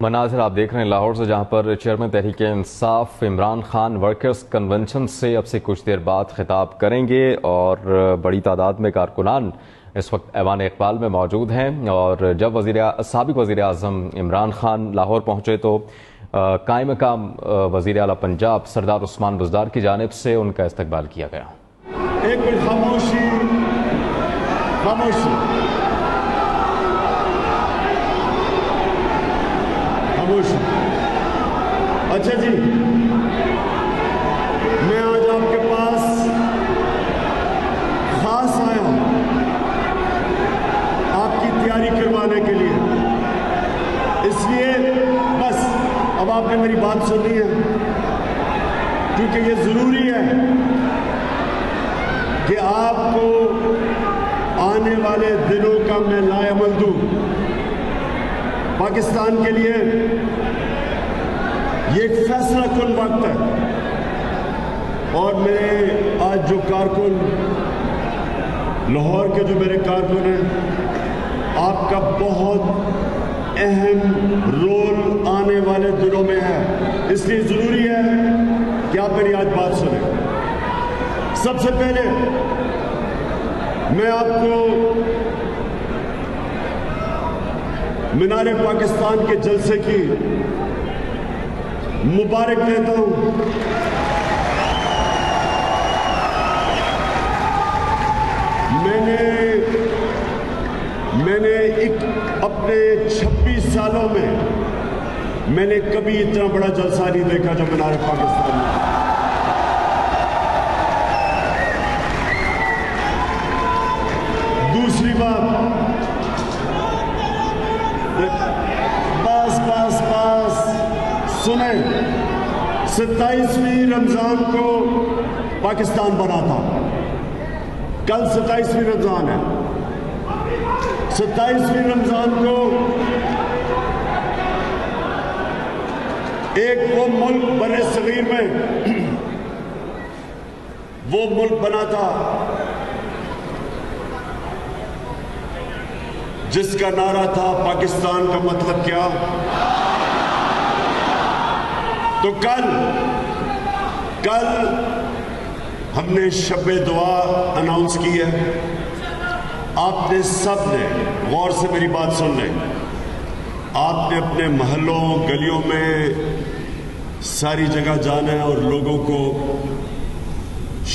مناظر آپ دیکھ رہے ہیں لاہور سے، جہاں پر chairman Tehreek Insaf Imran Khan workers convention سے اب سے کچھ دیر بعد خطاب کریں گے، اور بڑی تعداد میں کارکنان اس وقت ایوان اقبال میں موجود ہیں۔ اور جب سابق وزیر اعظم عمران خان لاہور پہنچے تو قائم مقام وزیر اعلیٰ پنجاب سردار عثمان بزدار کی جانب سے ان کا استقبال کیا گیا۔ ایک منٹ خاموشی، خاموشی، خاموشی۔ اچھا جی، میں آج آپ کے پاس خاص آیا ہوں آپ کی تیاری کروانے کے لیے، اس لیے بس اب آپ نے میری بات سنی ہے، کیونکہ یہ ضروری ہے کہ آپ کو آنے والے دنوں کا میں لائے عمل دوں۔ پاکستان کے لیے یہ ایک فیصلہ کن وقت ہے، اور میرے آج جو کارکن لاہور کے جو میرے کارکن ہیں، آپ کا بہت اہم رول آنے والے دنوں میں ہے، اس لیے ضروری ہے کہ آپ میری آج بات سنیں۔ سب سے پہلے میں آپ کو مینار پاکستان کے جلسے کی مبارک دیتا ہوں۔ میں نے اپنے 26 سالوں میں نے کبھی اتنا بڑا جلسہ نہیں دیکھا جو مینار پاکستان میں۔ دوسری بات، بس بس بس سنیں، 27ویں رمضان کو پاکستان بنا تھا، کل 27ویں رمضان ہے۔ 27ویں رمضان کو ایک وہ ملک بر صغیر میں وہ ملک بنا تھا جس کا نعرہ تھا پاکستان کا مطلب کیا۔ تو کل ہم نے شب دعا اناؤنس کی ہے۔ آپ نے سب نے غور سے میری بات سن لیں، آپ نے اپنے محلوں گلیوں میں ساری جگہ جانا ہے، اور لوگوں کو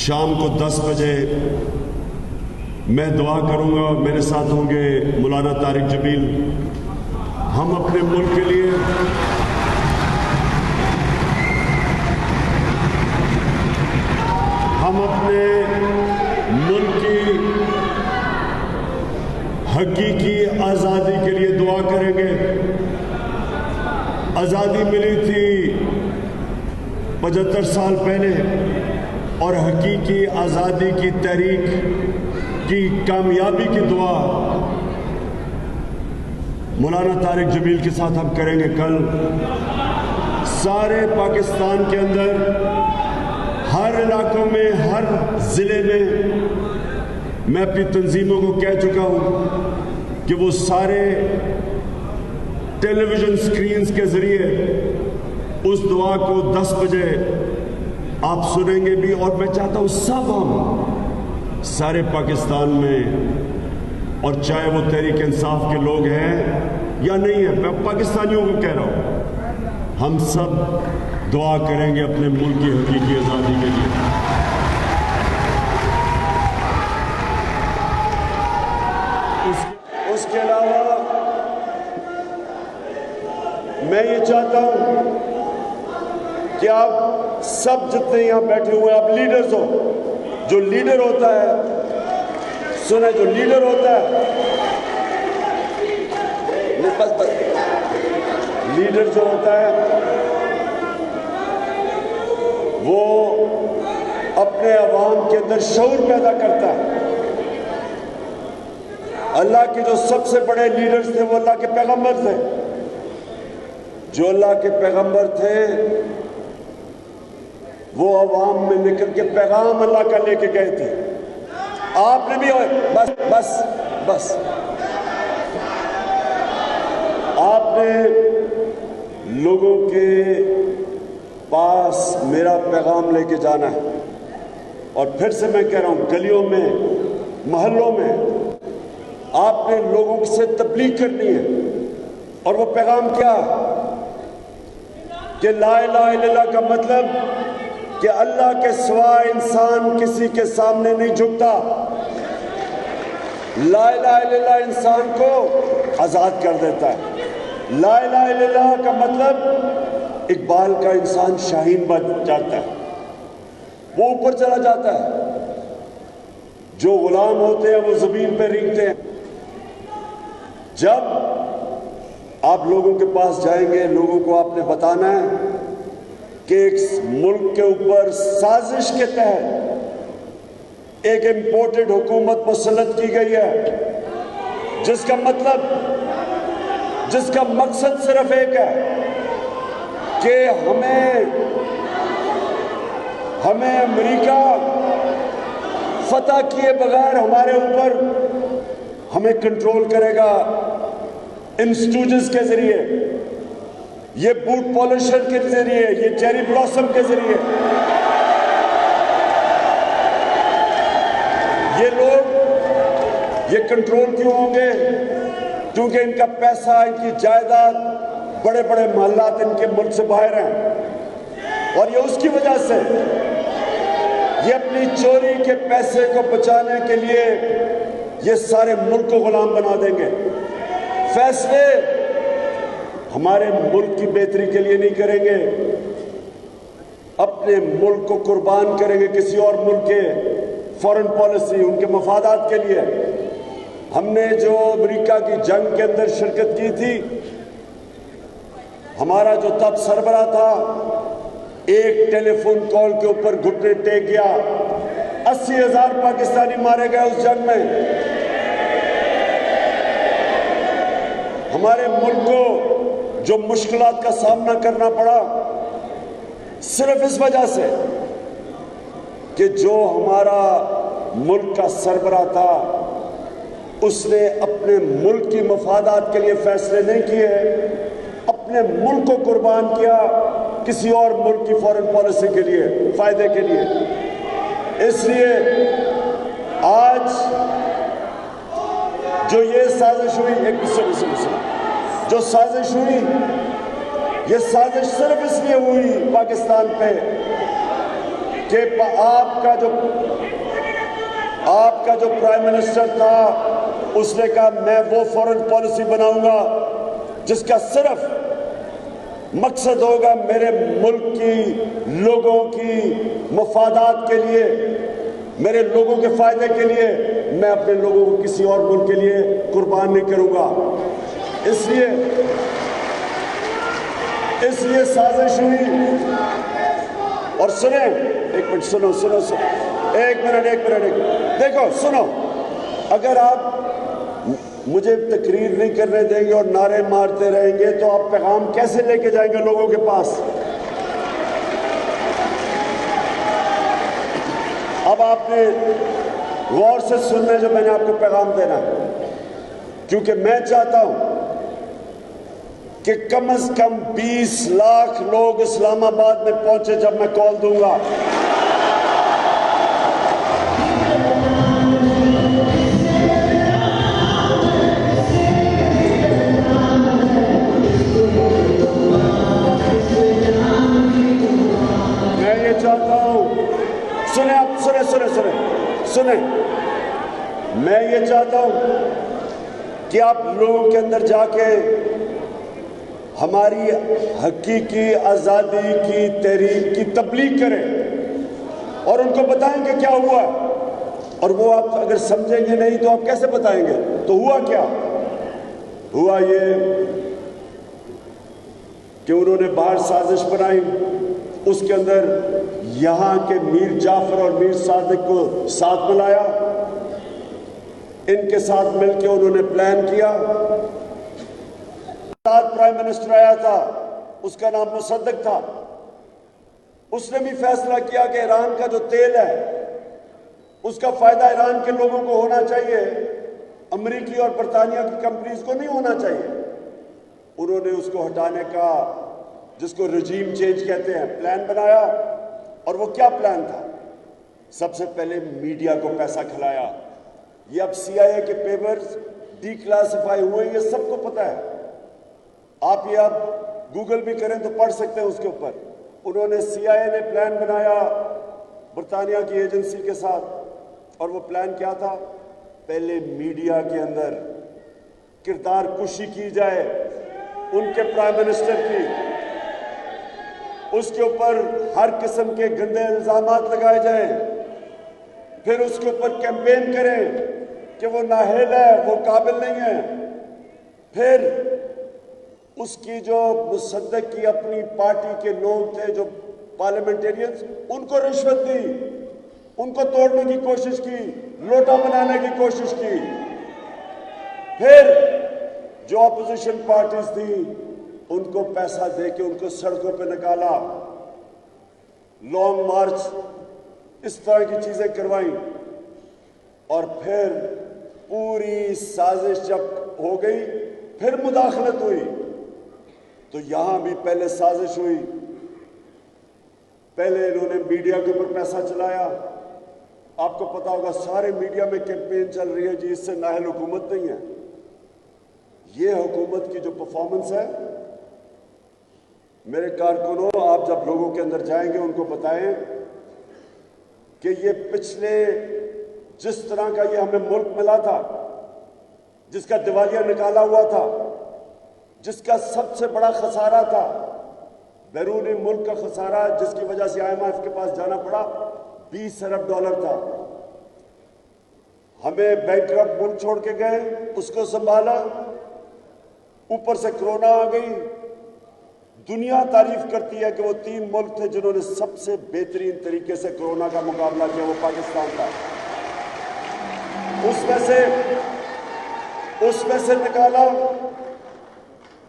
شام کو 10 بجے میں دعا کروں گا، میرے ساتھ ہوں گے مولانا طارق جمیل۔ ہم اپنے ملک کے لیے حقیقی آزادی کے لیے دعا کریں گے۔ آزادی ملی تھی 75 سال پہلے، اور حقیقی آزادی کی تحریک کی کامیابی کی دعا مولانا طارق جمیل کے ساتھ ہم کریں گے۔ کل سارے پاکستان کے اندر ہر علاقوں میں، ہر ضلع میں اپنی تنظیموں کو کہہ چکا ہوں کہ وہ سارے ٹیلی ویژن سکرینز کے ذریعے اس دعا کو 10 بجے آپ سنیں گے بھی، اور میں چاہتا ہوں سب ہم سارے پاکستان میں، اور چاہے وہ تحریک انصاف کے لوگ ہیں یا نہیں ہیں، میں پاکستانیوں کو کہہ رہا ہوں، ہم سب دعا کریں گے اپنے ملک کی حقیقی آزادی کے لیے۔ میں یہ چاہتا ہوں کہ آپ سب جتنے یہاں بیٹھے ہوئے آپ لیڈرز ہو. جو لیڈر ہوتا ہے سنیں, جو لیڈر ہوتا ہے بس لیڈر جو ہوتا ہے وہ اپنے عوام کے اندر شعور پیدا کرتا ہے. اللہ کے جو سب سے بڑے لیڈرز تھے وہ اللہ کے پیغمبر تھے. جو اللہ کے پیغمبر تھے وہ عوام میں نکل کے پیغام اللہ کا لے کے گئے تھے. آپ نے بھی بس بس بس آپ نے لوگوں کے پاس میرا پیغام لے کے جانا ہے. اور پھر سے میں کہہ رہا ہوں, گلیوں میں محلوں میں آپ نے لوگوں سے تبلیغ کرنی ہے. اور وہ پیغام کیا کہ لا الہ الا اللہ کا مطلب کہ اللہ کے سوا انسان کسی کے سامنے نہیں جھکتا. لا الہ الا اللہ انسان کو آزاد کر دیتا ہے. لا الہ الا اللہ کا مطلب اقبال کا انسان شاہین بن جاتا ہے, وہ اوپر چلا جاتا ہے. جو غلام ہوتے ہیں وہ زمین پہ رینگتے ہیں. جب آپ لوگوں کے پاس جائیں گے, لوگوں کو آپ نے بتانا ہے کہ ایک ملک کے اوپر سازش کے تحت ایک امپورٹڈ حکومت مسلط کی گئی ہے, جس کا مقصد صرف ایک ہے کہ ہمیں امریکہ فتح کیے بغیر ہمارے اوپر ہمیں کنٹرول کرے گا انسٹوجز کے ذریعے, یہ بوٹ پالشر کے ذریعے, یہ چیری بلاسم کے ذریعے. یہ لوگ یہ کنٹرول کیوں ہوں گے؟ کیونکہ ان کا پیسہ, ان کی جائیداد, بڑے بڑے محلات ان کے ملک سے باہر ہیں. اور یہ اس کی وجہ سے یہ اپنی چوری کے پیسے کو بچانے کے لیے یہ سارے ملک کو غلام بنا دیں گے. فیصلے ہمارے ملک کی بہتری کے لیے نہیں کریں گے, اپنے ملک کو قربان کریں گے کسی اور ملک کے فورن پالیسی, ان کے مفادات کے لیے. ہم نے جو امریکہ کی جنگ کے اندر شرکت کی تھی, ہمارا جو تب سربراہ تھا ایک ٹیلی فون کال کے اوپر گھٹنے ٹیک گیا. 80,000 پاکستانی مارے گئے اس جنگ میں. ہمارے ملک کو جو مشکلات کا سامنا کرنا پڑا صرف اس وجہ سے کہ جو ہمارا ملک کا سربراہ تھا اس نے اپنے ملک کی مفادات کے لیے فیصلے نہیں کیے, اپنے ملک کو قربان کیا کسی اور ملک کی فورن پالیسی کے لیے, فائدے کے لیے. اس لیے آج جو یہ سازش ہوئی, جو سازش ہوئی, یہ سازش صرف اس لیے ہوئی پاکستان پہ کہ آپ کا جو پرائم منسٹر تھا اس نے کہا میں وہ فورن پالیسی بناؤں گا جس کا صرف مقصد ہوگا میرے ملک کی لوگوں کی مفادات کے لیے, میرے لوگوں کے فائدے کے لیے. میں اپنے لوگوں کو کسی اور ملک کے لیے قربان نہیں کروں گا. اس لیے سازش ہوئی. اور سنیں, ایک منٹ سنو, ایک منٹ دیکھو سنو, اگر آپ مجھے تقریر نہیں کرنے دیں گے اور نعرے مارتے رہیں گے تو آپ پیغام کیسے لے کے جائیں گے لوگوں کے پاس؟ اب آپ نے غور سے سننا جو میں نے آپ کو پیغام دینا ہے, کیونکہ میں چاہتا ہوں کہ کم از کم 20 لاکھ لوگ اسلام آباد میں پہنچے جب میں کال دوں گا. میں یہ چاہتا ہوں, سنیں آپ, سنیں, میں یہ چاہتا ہوں کہ آپ لوگوں کے اندر جا کے ہماری حقیقی آزادی کی تحریک کی تبلیغ کریں اور ان کو بتائیں کہ کیا ہوا. اور وہ آپ اگر سمجھیں گے نہیں تو آپ کیسے بتائیں گے؟ تو ہوا کیا؟ ہوا یہ کہ انہوں نے باہر سازش بنائی، اس کے اندر یہاں کے میر جعفر اور میر صادق کو ساتھ ملایا، ان کے ساتھ مل کے انہوں نے پلان کیا. ساتھ پرائم منسٹر آیا تھا، اس کا نام مصدق تھا، اس نے بھی فیصلہ کیا کہ ایران کا جو تیل ہے اس کا فائدہ ایران کے لوگوں کو ہونا چاہیے، امریکی اور برطانیہ کی کمپنیز کو نہیں ہونا چاہیے. انہوں نے اس کو ہٹانے کا، جس کو رجیم چینج کہتے ہیں، پلان بنایا. اور وہ کیا پلان تھا؟ سب سے پہلے میڈیا کو پیسہ کھلایا. یہ اب CIA کے پیپرز ڈی کلاسیفائی ہوئے، یہ سب کو پتہ ہے. آپ یہ اب گوگل بھی کریں تو پڑھ سکتے ہیں اس کے اوپر. انہوں نے CIA نے پلان بنایا برطانیہ کی ایجنسی کے ساتھ، اور وہ پلان کیا تھا؟ پہلے میڈیا کے اندر کردار کشی کی جائے ان کے پرائم منسٹر کی، اس کے اوپر ہر قسم کے گندے الزامات لگائے جائیں، پھر اس کے اوپر کیمپین کریں کہ وہ نااہل ہے، وہ قابل نہیں ہے. پھر اس کی جو مصدق کی اپنی پارٹی کے لوگ تھے، جو پارلیمنٹیرینز، ان کو رشوت دی، ان کو توڑنے کی کوشش کی، لوٹا بنانے کی کوشش کی. پھر جو اپوزیشن پارٹیز تھی ان کو پیسہ دے کے ان کو سڑکوں پہ نکالا، لانگ مارچ، اس طرح کی چیزیں کروائیں. اور پھر پوری سازش جب ہو گئی، پھر مداخلت ہوئی. تو یہاں بھی پہلے سازش ہوئی، پہلے انہوں نے میڈیا کے اوپر پیسہ چلایا. آپ کو پتا ہوگا سارے میڈیا میں کیمپین چل رہی ہے، جی اس سے نااہل حکومت نہیں ہے. یہ حکومت کی جو پرفارمنس ہے، میرے کارکنوں، آپ جب لوگوں کے اندر جائیں گے ان کو بتائیں کہ یہ پچھلے جس طرح کا یہ ہمیں ملک ملا تھا، جس کا دیوالیہ نکالا ہوا تھا، جس کا سب سے بڑا خسارہ تھا، بیرونی ملک کا خسارہ، جس کی وجہ سے IMF کے پاس جانا پڑا، $20 ارب تھا. ہمیں بینکرپٹ ملک چھوڑ کے گئے، اس کو سنبھالا، اوپر سے کرونا آ گئی. دنیا تعریف کرتی ہے کہ وہ 3 ملک تھے جنہوں نے سب سے بہترین طریقے سے کرونا کا مقابلہ کیا، وہ پاکستان تھا. اس میں سے نکالا،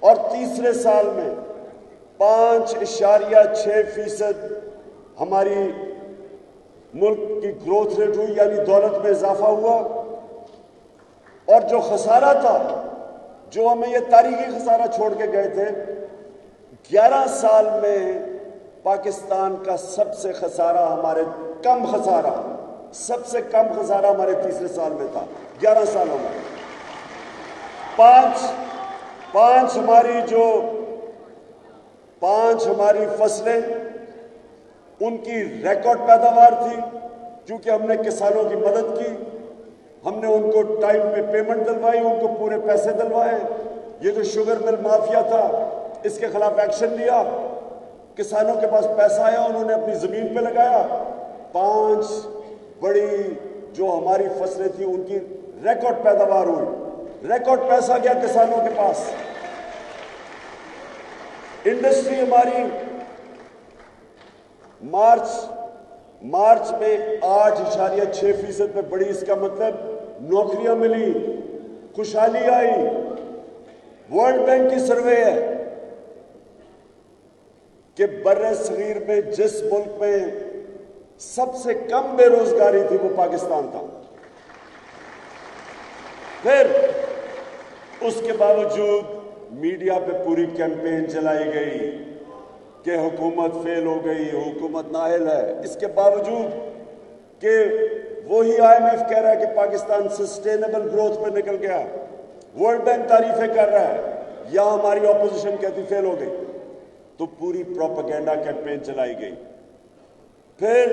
اور تیسرے سال میں 5.6% ہماری ملک کی گروتھ ریٹ ہوئی، یعنی دولت میں اضافہ ہوا. اور جو خسارہ تھا، جو ہمیں یہ تاریخی خسارہ چھوڑ کے گئے تھے، 11 سال میں پاکستان کا سب سے خسارہ سب سے کم خسارہ ہمارے تیسرے سال میں تھا. 11 سالوں میں پانچ ہماری فصلیں، ان کی ریکارڈ پیداوار تھی، کیونکہ ہم نے کسانوں کی مدد کی، ہم نے ان کو ٹائم پہ پیمنٹ دلوائی، ان کو پورے پیسے دلوائے. یہ جو شوگر مل مافیا تھا، اس کے خلاف ایکشن لیا، کسانوں کے پاس پیسہ آیا، انہوں نے اپنی زمین پہ لگایا. 5 بڑی جو ہماری فصلیں تھیں ان کی ریکارڈ پیداوار ہوئی، ریکارڈ پیسہ گیا کسانوں کے پاس. انڈسٹری ہماری مارچ میں 8.6% پہ بڑی. اس کا مطلب نوکریاں ملی، خوشحالی آئی. ورلڈ بینک کی سروے ہے کہ بر صغیر میں جس ملک میں سب سے کم بے روزگاری تھی وہ پاکستان تھا. پھر اس کے باوجود میڈیا پہ پوری کیمپین چلائی گئی کہ حکومت فیل ہو گئی، حکومت نااہل ہے. اس کے باوجود کہ وہی IMF کہہ رہا ہے کہ پاکستان سسٹینیبل گروتھ پہ نکل گیا، ورلڈ بینک تعریفیں کر رہا ہے، یا ہماری اپوزیشن کہتی فیل ہو گئی. تو پوری پروپیگنڈا کیمپین چلائی گئی. پھر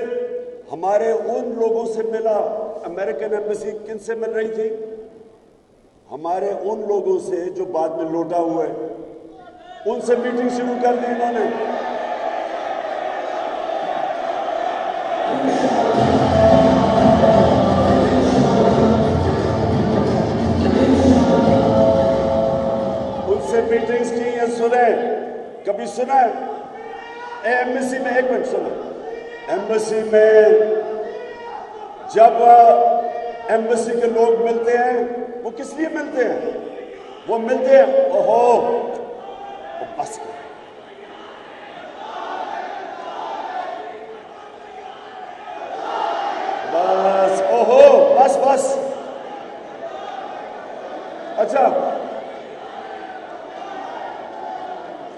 ہمارے ان لوگوں سے ملا، امریکن ایمبیسی کن سے مل رہی تھی؟ ہمارے ان لوگوں سے جو بعد میں لوٹا ہوئے. ان سے میٹنگ شروع کر دی انہوں نے. ان سے میٹنگز کی ہیں. سنیں, کبھی سنا ہے ایمبیسی میں, ایک منٹ سنیں, ایمبیسی میں جب ایمبیسی کے لوگ ملتے ہیں وہ کس لیے ملتے ہیں؟ وہ ملتے ہیں بس بس بس. اچھا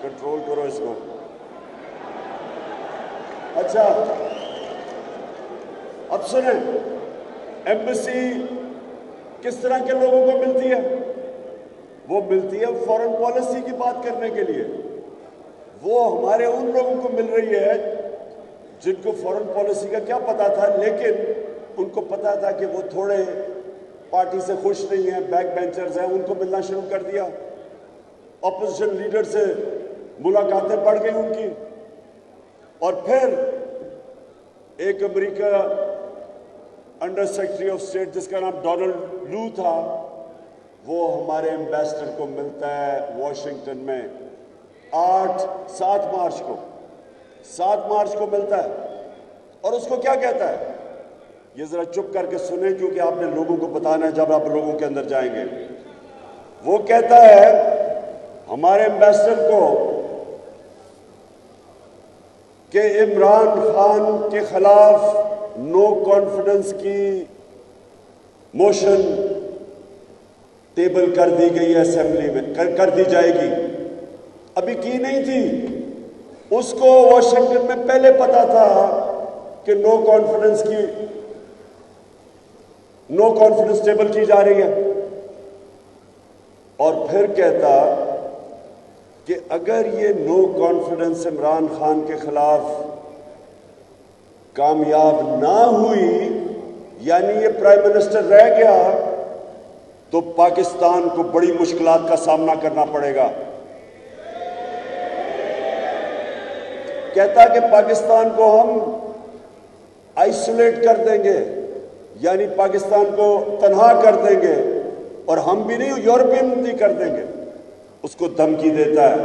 کنٹرول کرو اس کو. اچھا اب سنیں, ایمبیسی کس طرح کے لوگوں کو ملتی ہے؟ وہ ملتی ہے فورن پالیسی کی بات کرنے کے لیے. وہ ہمارے ان لوگوں کو مل رہی ہے جن کو فورن پالیسی کا کیا پتا تھا, لیکن ان کو پتا تھا کہ وہ تھوڑے پارٹی سے خوش نہیں ہیں, بیک بینچرز ہیں, ان کو ملنا شروع کر دیا. اپوزیشن لیڈر سے ملاقاتیں بڑھ گئی ان کی. اور پھر ایک امریکہ انڈر سیکرٹری آف اسٹیٹ جس کا نام ڈونلڈ لو تھا, وہ ہمارے ایمبیسڈر کو ملتا ہے واشنگٹن میں 7 مارچ کو ملتا ہے. اور اس کو کیا کہتا ہے؟ یہ ذرا چپ کر کے سنیں کیونکہ آپ نے لوگوں کو بتانا ہے جب آپ لوگوں کے اندر جائیں گے. وہ کہتا ہے ہمارے ایمبیسڈر کو کہ عمران خان کے خلاف نو کانفیڈنس کی موشن ٹیبل کر دی گئی ہے اسمبلی میں, کر دی جائے گی. ابھی کی نہیں تھی. اس کو واشنگٹن میں پہلے پتا تھا کہ نو کانفیڈنس ٹیبل کی جا رہی ہے. اور پھر کہتا کہ اگر یہ نو کانفیڈنس عمران خان کے خلاف کامیاب نہ ہوئی, یعنی یہ پرائم منسٹر رہ گیا, تو پاکستان کو بڑی مشکلات کا سامنا کرنا پڑے گا. کہتا کہ پاکستان کو ہم آئسولیٹ کر دیں گے, یعنی پاکستان کو تنہا کر دیں گے, اور ہم بھی نہیں, یورپین بھی کر دیں گے. اس کو دھمکی دیتا ہے.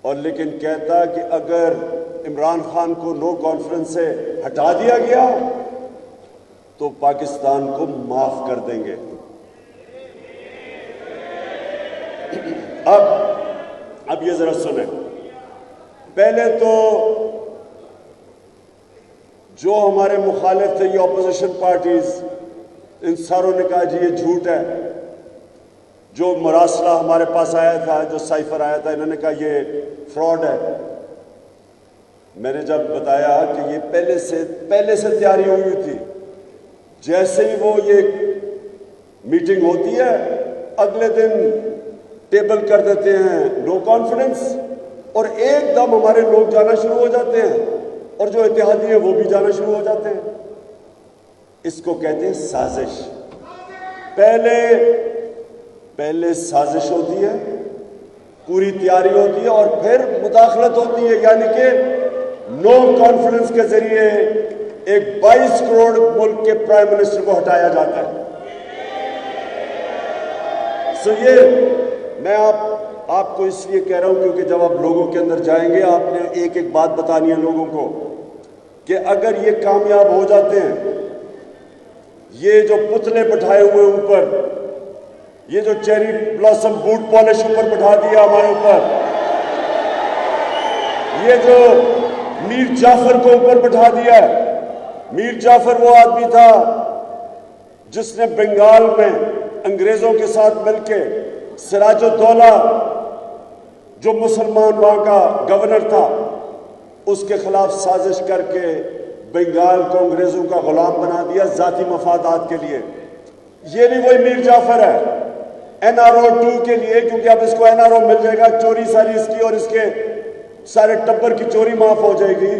اور لیکن کہتا کہ اگر عمران خان کو نو کانفیڈنس سے ہٹا دیا گیا تو پاکستان کو معاف کر دیں گے. اب یہ ذرا سنیں. پہلے تو جو ہمارے مخالف تھے, یہ اپوزیشن پارٹیز, ان ساروں نے کہا جی یہ جھوٹ ہے. جو مراسلہ ہمارے پاس آیا تھا, جو سائفر آیا تھا, انہوں نے کہا یہ فراڈ ہے. میں نے جب بتایا کہ یہ پہلے سے تیاری ہوئی تھی, جیسے ہی وہ یہ میٹنگ ہوتی ہے اگلے دن ٹیبل کر دیتے ہیں نو کانفیڈنس, اور ایک دم ہمارے لوگ جانا شروع ہو جاتے ہیں, اور جو اتحادی ہیں وہ بھی جانا شروع ہو جاتے ہیں. اس کو کہتے ہیں سازش. پہلے سازش ہوتی ہے, پوری تیاری ہوتی ہے, اور پھر مداخلت ہوتی ہے, یعنی کہ نو کانفیڈنس کے ذریعے ایک 22 کروڑ ملک کے پرائم منسٹر کو ہٹایا جاتا ہے. یہ میں آپ کو اس لیے کہہ رہا ہوں کیونکہ جب آپ لوگوں کے اندر جائیں گے آپ نے ایک بات بتانی ہے لوگوں کو کہ اگر یہ کامیاب ہو جاتے ہیں, یہ جو پتلے بٹھائے ہوئے اوپر, یہ جو چیری بلاسم بوٹ پالش اوپر بٹھا دیا ہمارے اوپر, یہ جو میر جعفر کو اوپر بٹھا دیا ہے. میر جعفر وہ آدمی تھا جس نے بنگال میں انگریزوں کے ساتھ مل کے سراج الدولہ جو مسلمان وہاں کا گورنر تھا اس کے خلاف سازش کر کے بنگال کو انگریزوں کا غلام بنا دیا ذاتی مفادات کے لیے. یہ بھی وہی میر جعفر ہے NRO 2 کے لیے, کیونکہ اب اس کو NRO مل جائے گا, چوری ساری اس کی اور اس کے سارے ٹبر کی چوری معاف ہو جائے گی.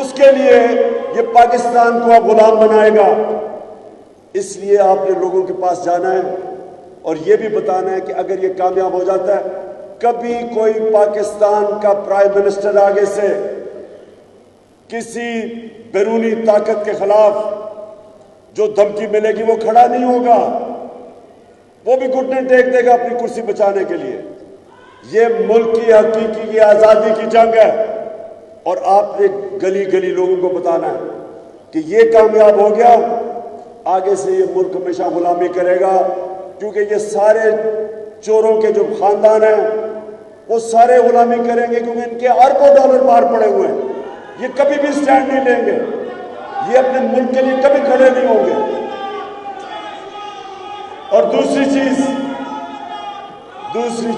اس کے لیے یہ پاکستان کو اب غلام بنائے گا. اس لیے آپ نے لوگوں کے پاس جانا ہے اور یہ بھی بتانا ہے کہ اگر یہ کامیاب ہو جاتا ہے کبھی کوئی پاکستان کا پرائم منسٹر آگے سے کسی بیرونی طاقت کے خلاف جو دھمکی ملے گی وہ کھڑا نہیں ہوگا، وہ بھی گھٹنے ٹیک دے گا اپنی کرسی بچانے کے لیے۔ یہ ملک کی حقیقی یہ آزادی کی جنگ ہے، اور آپ نے گلی گلی لوگوں کو بتانا ہے کہ یہ کامیاب ہو گیا، آگے سے یہ ملک ہمیشہ غلامی کرے گا، کیونکہ یہ سارے چوروں کے جو خاندان ہیں وہ سارے غلامی کریں گے، کیونکہ ان کے اربوں ڈالر باہر پڑے ہوئے ہیں۔ یہ کبھی بھی سٹینڈ نہیں لیں گے، یہ اپنے ملک کے لیے کبھی کھڑے نہیں ہوں گے۔ اور دوسری چیز دوسری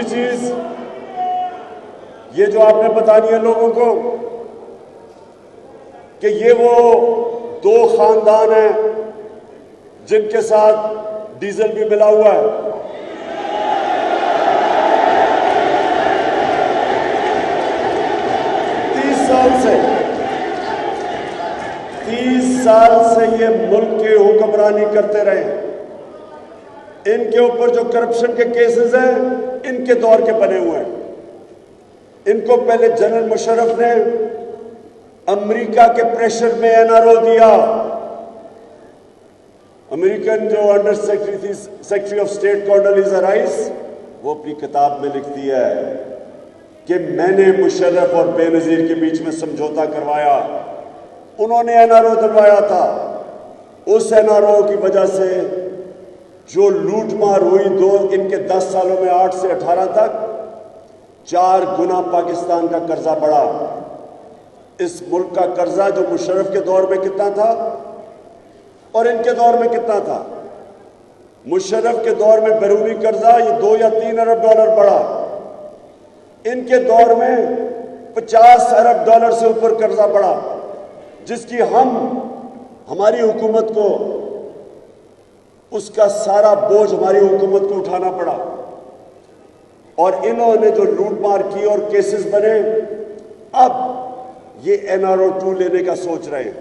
چیز یہ جو آپ نے بتانی ہے لوگوں کو کہ یہ وہ دو خاندان ہیں جن کے ساتھ ڈیزل بھی ملا ہوا ہے۔ 30 سال سے یہ ملک کی حکمرانی کرتے رہے ہیں۔ ان کے اوپر جو کرپشن کے کیسز ہیں ان کے دور کے بنے ہوئے ہیں۔ ان کو پہلے جنرل مشرف نے امریکہ کے پریشر میں NRO دیا۔ امریکن جو under secretary of state Condoleezza Rice, وہ اپنی کتاب میں لکھتی ہے کہ میں نے مشرف اور بے نظیر کے بیچ میں سمجھوتا کروایا، انہوں نے NRO دلوایا تھا۔ اس NRO کی وجہ سے جو لوٹ مار ہوئی ان کے 10 سالوں میں 8 سے 18 تک 4 گنا پاکستان کا قرضہ بڑھا۔ اس ملک کا قرضہ جو مشرف کے دور میں کتنا تھا اور ان کے دور میں کتنا تھا؟ مشرف کے دور میں بیرونی قرضہ یہ 2 یا 3 ارب ڈالر بڑھا، ان کے دور میں 50 ارب ڈالر سے اوپر قرضہ بڑھا، جس کی ہماری حکومت کو اس کا سارا بوجھ ہماری حکومت کو اٹھانا پڑا۔ اور انہوں نے جو لوٹ مار کی اور کیسز بنے، اب یہ NRO 2 لینے کا سوچ رہے ہیں۔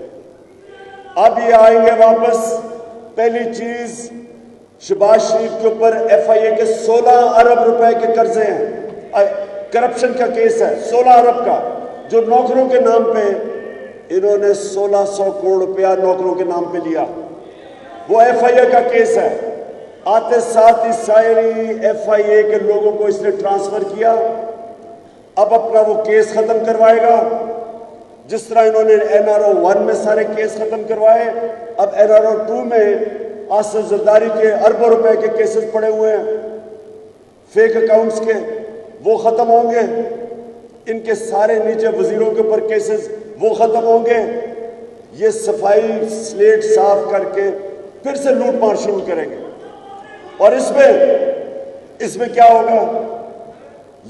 اب یہ آئیں گے واپس۔ پہلی چیز، شہباز شریف کے اوپر FIA کے 16 ارب روپے کے قرضے ہیں، کرپشن کا کیس ہے 16 ارب کا، جو نوکروں کے نام پہ انہوں نے 1600 کروڑ روپیہ نوکروں کے نام پہ لیا، وہ FIA کا کیس ہے۔ آتے ساتھ ہی ساری FIA کے لوگوں کو اس نے ٹرانسفر کیا۔ اب اپنا وہ کیس ختم کروائے گا، جس طرح انہوں نے NRO 1 میں سارے کیس ختم کروائے، اب NRO 2 میں آصف زرداری کے اربوں روپے کے کیسز پڑے ہوئے ہیں فیک اکاؤنٹس کے، وہ ختم ہوں گے۔ ان کے سارے نیچے وزیروں کے اوپر کیسز وہ ختم ہوں گے۔ یہ صفائی سلیٹ صاف کر کے پھر سے لوٹ مار شروع کریں گے۔ اور اس میں کیا ہوگا؟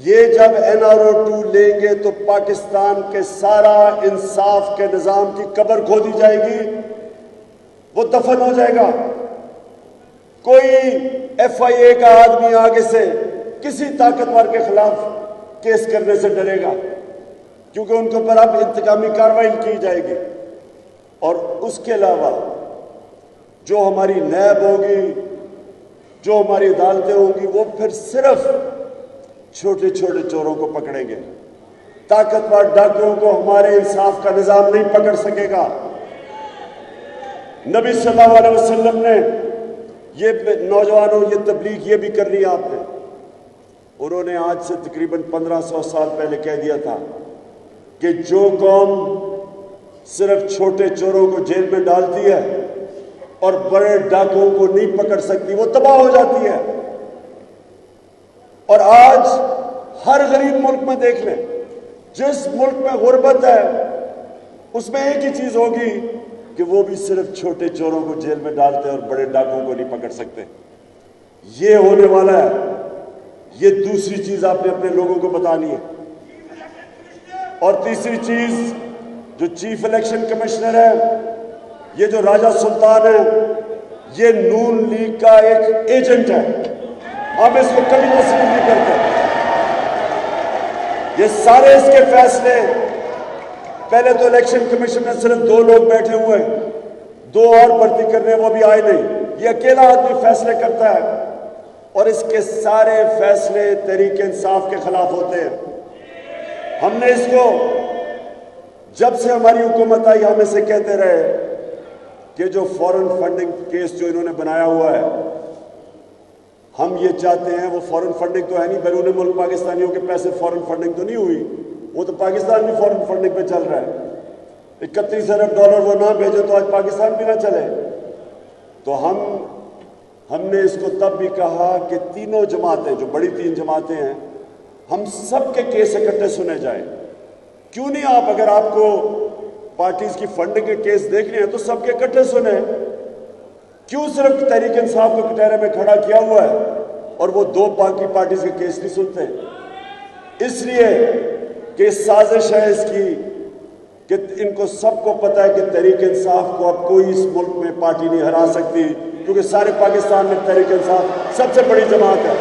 یہ جب NRO 2 لیں گے تو پاکستان کے سارا انصاف کے نظام کی قبر کھودی جائے گی، وہ دفن ہو جائے گا۔ کوئی FIA کا آدمی آگے سے کسی طاقتور کے خلاف کیس کرنے سے ڈرے گا، کیونکہ ان کے اوپر اب انتقامی کارروائی کی جائے گی۔ اور اس کے علاوہ جو ہماری نیب ہوگی، جو ہماری عدالتیں ہوں گی، وہ پھر صرف چھوٹے چھوٹے چوروں کو پکڑیں گے۔ طاقتور ڈاکوؤں کو ہمارے انصاف کا نظام نہیں پکڑ سکے گا۔ نبی صلی اللہ علیہ وسلم نے یہ نوجوانوں یہ تبلیغ یہ بھی کر لی آپ نے، انہوں نے آج سے تقریباً 1500 سال پہلے کہہ دیا تھا کہ جو قوم صرف چھوٹے چوروں کو جیل میں ڈالتی ہے اور بڑے ڈاکوؤں کو نہیں پکڑ سکتی، وہ تباہ ہو جاتی ہے۔ اور آج ہر غریب ملک میں دیکھ لیں، جس ملک میں غربت ہے اس میں ایک ہی چیز ہوگی کہ وہ بھی صرف چھوٹے چوروں کو جیل میں ڈالتے اور بڑے ڈاکوؤں کو نہیں پکڑ سکتے۔ یہ ہونے والا ہے۔ یہ دوسری چیز آپ نے اپنے لوگوں کو بتانی ہے۔ اور تیسری چیز، جو چیف الیکشن کمشنر ہے، یہ جو راجہ سلطان ہے، یہ نون لیگ کا ایک ایجنٹ ہے۔ ہم اس کو کبھی تسلیم نہیں کرتے۔ یہ سارے اس کے فیصلے، پہلے تو الیکشن کمیشن میں صرف 2 لوگ بیٹھے ہوئے ہیں، 2 اور بھرتی کرنے وہ بھی آئے نہیں، یہ اکیلا آدمی فیصلے کرتا ہے، اور اس کے سارے فیصلے تحریک انصاف کے خلاف ہوتے ہیں۔ ہم نے اس کو جب سے ہماری حکومت آئی ہم اسے کہتے رہے کہ جو فورن فنڈنگ کیس جو انہوں نے بنایا ہوا ہے، ہم یہ چاہتے ہیں، وہ فورن فنڈنگ تو ہے نہیں، بیرون ملک پاکستانیوں کے پیسے فورن فنڈنگ تو نہیں ہوئی، وہ تو پاکستان بھی فورن فنڈنگ پہ چل رہا ہے۔ 31 ارب ڈالر وہ نہ بھیجے تو آج پاکستان بھی نہ چلے۔ تو ہم نے اس کو تب بھی کہا کہ تینوں جماعتیں، جو بڑی 3 جماعتیں ہیں، ہم سب کے کیس اکٹھے سنے جائیں۔ کیوں نہیں آپ، اگر آپ کو پارٹیز کی فنڈنگ کے کیس دیکھنے ہیں تو سب کے اکٹھے سنیں، کیوں صرف تحریک انصاف کو کٹہرے میں کھڑا کیا ہوا ہے اور وہ 2 باقی پارٹیز کے کیس نہیں سنتے؟ اس لیے کہ سازش ہے اس کی کہ ان کو سب کو پتہ ہے کہ تحریک انصاف کو اب کوئی اس ملک میں پارٹی نہیں ہرا سکتی، کیونکہ سارے پاکستان میں تحریک انصاف سب سے بڑی جماعت ہے۔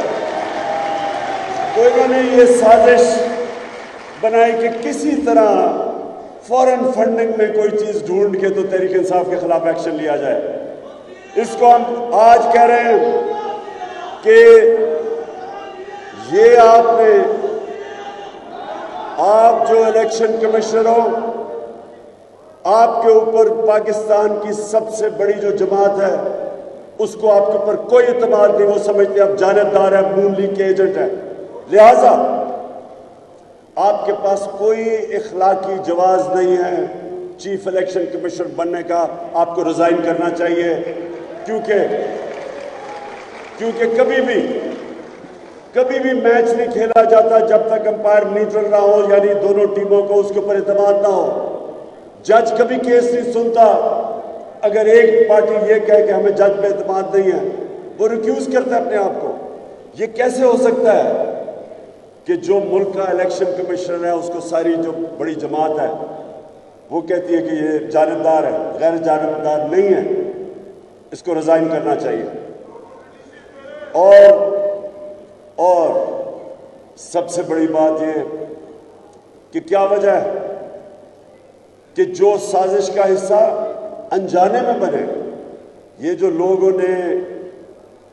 تو انہوں نے یہ سازش بنائی کہ کسی طرح فورن فنڈنگ میں کوئی چیز ڈھونڈ کے تو تحریک انصاف کے خلاف ایکشن لیا جائے۔ اس کو ہم آج کہہ رہے ہیں کہ یہ آپ جو الیکشن کمشنر ہو، آپ کے اوپر پاکستان کی سب سے بڑی جو جماعت ہے اس کو آپ کے اوپر کوئی اعتماد نہیں، وہ سمجھتے آپ جانبدار ہیں، نون لیگ کے ایجنٹ ہیں، لہٰذا آپ کے پاس کوئی اخلاقی جواز نہیں ہے چیف الیکشن کمشنر بننے کا، آپ کو ریزائن کرنا چاہیے، کیونکہ کبھی بھی میچ نہیں کھیلا جاتا جب تک امپائر نیوٹرل نہ ہو، یعنی دونوں ٹیموں کو اس کے اوپر اعتماد نہ ہو۔ جج کبھی کیس نہیں سنتا اگر ایک پارٹی یہ کہے کہ ہمیں جج پہ اعتماد نہیں ہے، وہ ریکیوز کرتا ہے اپنے آپ کو۔ یہ کیسے ہو سکتا ہے کہ جو ملک کا الیکشن کمشنر ہے اس کو ساری جو بڑی جماعت ہے وہ کہتی ہے کہ یہ جانبدار ہے؟ غیر جانبدار نہیں ہے، اس کو ریزائن کرنا چاہیے۔ اور سب سے بڑی بات یہ کہ کیا وجہ ہے کہ جو سازش کا حصہ انجانے میں بنے، یہ جو لوگوں نے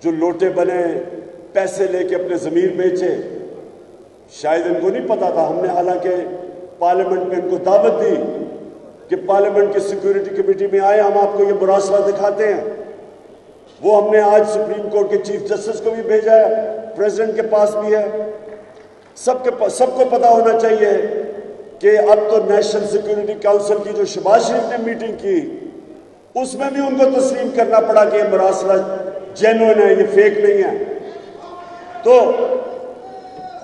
جو لوٹے بنے، پیسے لے کے اپنے ضمیر بیچے، شاید ان کو نہیں پتا تھا۔ ہم نے حالانکہ پارلیمنٹ میں ان کو دعوت دی کہ پارلیمنٹ کی سیکیورٹی کمیٹی میں آئے، ہم آپ کو یہ مراسلہ دکھاتے ہیں۔ وہ ہم نے آج سپریم کورٹ کے چیف جسٹس کو بھی بھیجا ہے، پریزیڈنٹ کے پاس بھی ہے۔ سب کو پتا ہونا چاہیے کہ اب تو نیشنل سیکیورٹی کاؤنسل کی جو شہباز شریف نے میٹنگ کی اس میں بھی ان کو تسلیم کرنا پڑا کہ یہ مراسلہ جینوئن ہے، یہ فیک نہیں ہے۔ تو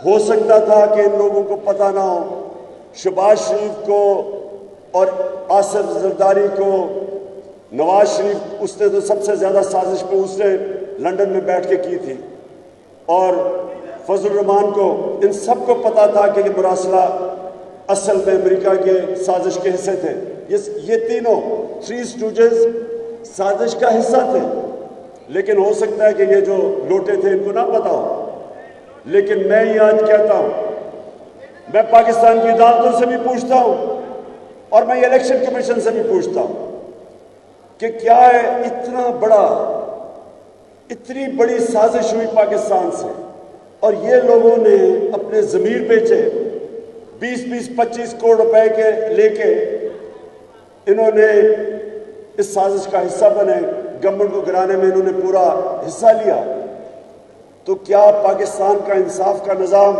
ہو سکتا تھا کہ ان لوگوں کو پتا نہ ہو، شہباز شریف کو اور آصف زرداری کو، نواز شریف اس نے تو سب سے زیادہ سازش پہ اس نے لندن میں بیٹھ کے کی تھی، اور فضل الرحمان کو، ان سب کو پتا تھا کہ یہ مراسلہ اصل میں امریکہ کے سازش کے حصے تھے۔ یہ تینوں 3 اسٹوجز سازش کا حصہ تھے، لیکن ہو سکتا ہے کہ یہ جو لوٹے تھے ان کو نہ پتا ہو۔ لیکن میں یہ آج کہتا ہوں، میں پاکستان کی عدالتوں سے بھی پوچھتا ہوں اور میں الیکشن کمیشن سے بھی پوچھتا ہوں کہ کیا ہے اتنی بڑی سازش ہوئی پاکستان سے، اور یہ لوگوں نے اپنے ضمیر بیچے، 20-25 کروڑ روپے کے لے کے انہوں نے اس سازش کا حصہ بنے، گورنمنٹ کو گرانے میں انہوں نے پورا حصہ لیا۔ تو کیا پاکستان کا انصاف کا نظام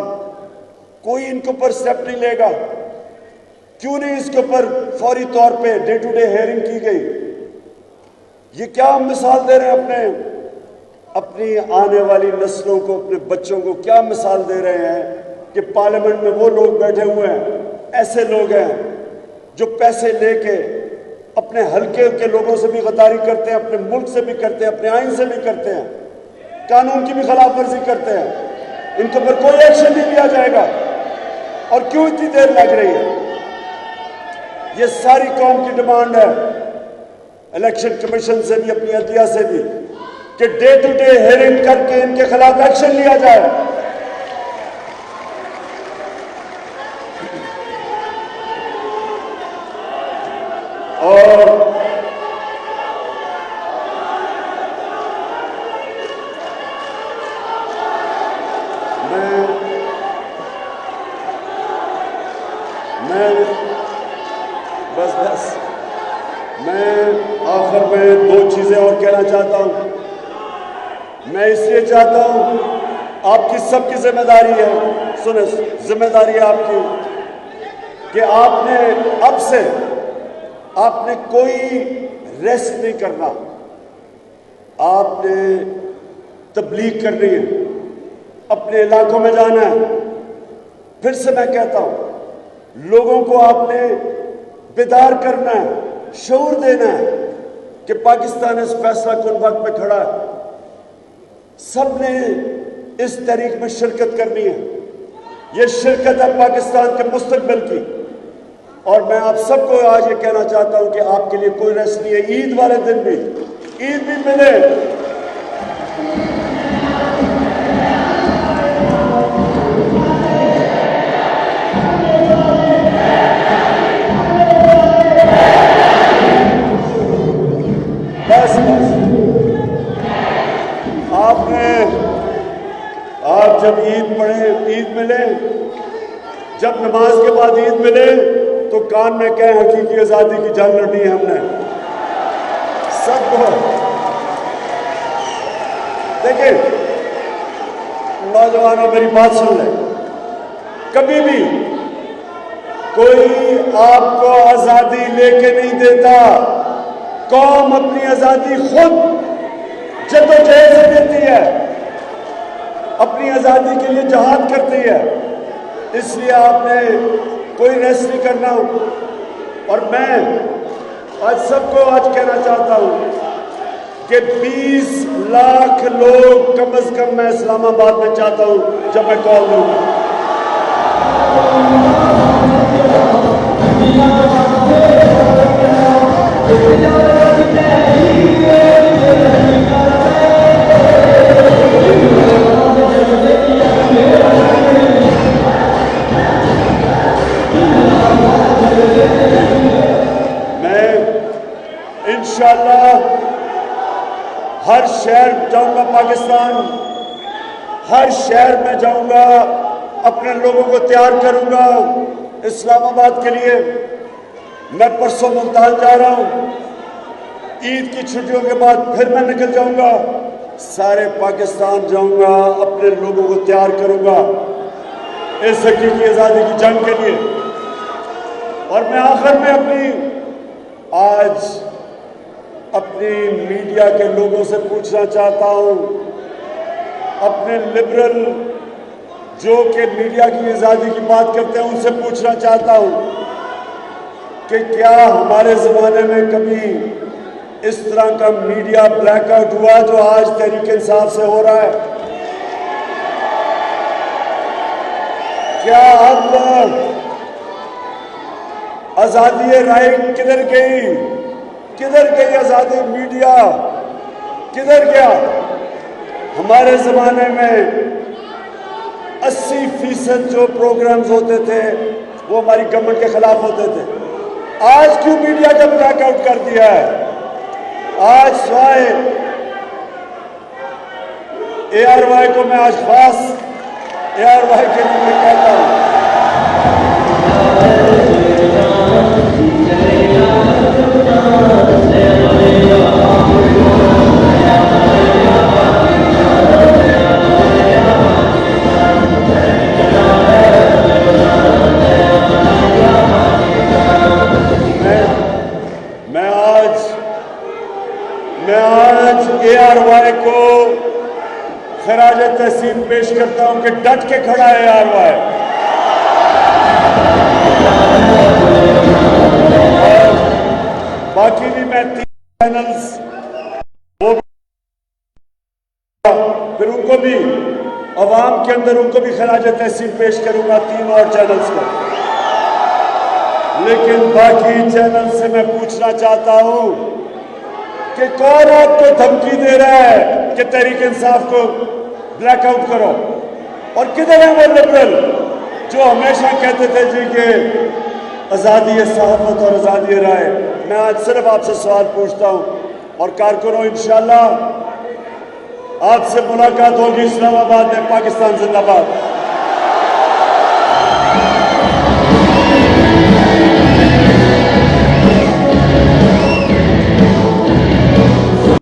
کوئی ان کے اوپر سٹیپ نہیں لے گا؟ کیوں نہیں اس کے اوپر فوری طور پہ ڈے ٹو ڈے ہیئرنگ کی گئی؟ یہ کیا ہم مثال دے رہے ہیں اپنی آنے والی نسلوں کو، اپنے بچوں کو کیا مثال دے رہے ہیں کہ پارلیمنٹ میں وہ لوگ بیٹھے ہوئے ہیں، ایسے لوگ ہیں جو پیسے لے کے اپنے حلقے کے لوگوں سے بھی غداری کرتے ہیں، اپنے ملک سے بھی کرتے ہیں، اپنے آئین سے بھی کرتے ہیں، قانون کی بھی خلاف ورزی کرتے ہیں، ان کے اوپر کوئی ایکشن نہیں لیا جائے گا؟ اور کیوں اتنی دیر لگ رہی ہے؟ یہ ساری قوم کی ڈیمانڈ ہے الیکشن کمیشن سے بھی، اپنی عدلیہ سے بھی، کہ ڈے ٹو ڈے ہیئرنگ کر کے ان کے خلاف ایکشن لیا جائے۔ میں آخر میں دو چیزیں اور کہنا چاہتا ہوں. میں اس لیے چاہتا ہوں، آپ کی سب کی ذمہ داری ہے، سنیں، ذمہ داری ہے آپ کی کہ آپ نے اب سے آپ نے کوئی ریسٹ نہیں کرنا. آپ نے تبلیغ کرنی ہے، اپنے علاقوں میں جانا ہے. پھر سے میں کہتا ہوں، لوگوں کو آپ نے بیدار کرنا ہے، شعور دینا ہے کہ پاکستان اس فیصلہ کن وقت پہ کھڑا ہے. سب نے اس تحریک میں شرکت کرنی ہے. یہ شرکت ہے پاکستان کے مستقبل کی. اور میں آپ سب کو آج یہ کہنا چاہتا ہوں کہ آپ کے لیے کوئی ریسٹ نہیں ہے. عید والے دن بھی عید بھی ملے. آپ جب عید پڑھیں، عید ملے، جب نماز کے بعد عید ملے تو کان میں کہیں حقیقی آزادی کی جنگ لڑنی ہے ہم نے سب کو. دیکھیں نوجوانوں، میری بات سن لیں. کبھی بھی کوئی آپ کو آزادی لے کے نہیں دیتا. قوم اپنی آزادی خود جدوجہد سے دیتی ہے، اپنی آزادی کے لیے جہاد کرتی ہے. اس لیے آپ نے کوئی ریسٹ نہیں کرنا. اور میں آج سب کو آج کہنا چاہتا ہوں کہ 20 لاکھ لوگ کم از کم میں اسلام آباد میں چاہتا ہوں جب میں کال دوں گا. انشاءاللہ ہر شہر جاؤں گا، پاکستان ہر شہر میں جاؤں گا، اپنے لوگوں کو تیار کروں گا اسلام آباد کے لیے. میں پرسوں ملتان جا رہا ہوں، عید کی چھٹیوں کے بعد پھر میں نکل جاؤں گا، سارے پاکستان جاؤں گا، اپنے لوگوں کو تیار کروں گا اس حقیقی آزادی کی جنگ کے لیے. اور میں آخر میں اپنی میڈیا کے لوگوں سے پوچھنا چاہتا ہوں، اپنے لبرل جو کہ میڈیا کی آزادی کی بات کرتے ہیں ان سے پوچھنا چاہتا ہوں کہ کیا ہمارے زمانے میں کبھی اس طرح کا میڈیا بلیک آؤٹ ہوا جو آج تحریک انصاف سے ہو رہا ہے؟ کیا اب آزادی رائے کدھر گئی؟ کدھر گئی آزادی میڈیا؟ کدھر گیا؟ ہمارے زمانے میں 80% جو پروگرامز ہوتے تھے وہ ہماری گورنمنٹ کے خلاف ہوتے تھے. آج کیوں میڈیا کا بلیک آؤٹ کر دیا ہے؟ آج سوائے ARY کو میں آج خاص ARY کے لیے میں کہتا ہوں میں آج ARY کو خراج تحسین پیش کرتا ہوں کہ ڈٹ کے کھڑا ہے ARY. باقی بھی میں 3 چینلز پھر ان کو بھی عوام کے اندر ان کو بھی خراج تحسین پیش کروں گا 3 اور چینلز کو. لیکن باقی چینل سے میں پوچھنا چاہتا ہوں کہ کون آپ کو دھمکی دے رہا ہے کہ تحریک انصاف کو بلیک آؤٹ کرو؟ اور کدھر ہیں وہ لبرل جو ہمیشہ کہتے تھے جی کہ آزادی صحافت اور آزادی رائے؟ میں آج صرف آپ سے سوال پوچھتا ہوں اور کارکنوں انشاءاللہ آپ سے ملاقات ہوگی اسلام آباد میں. پاکستان زندہ باد.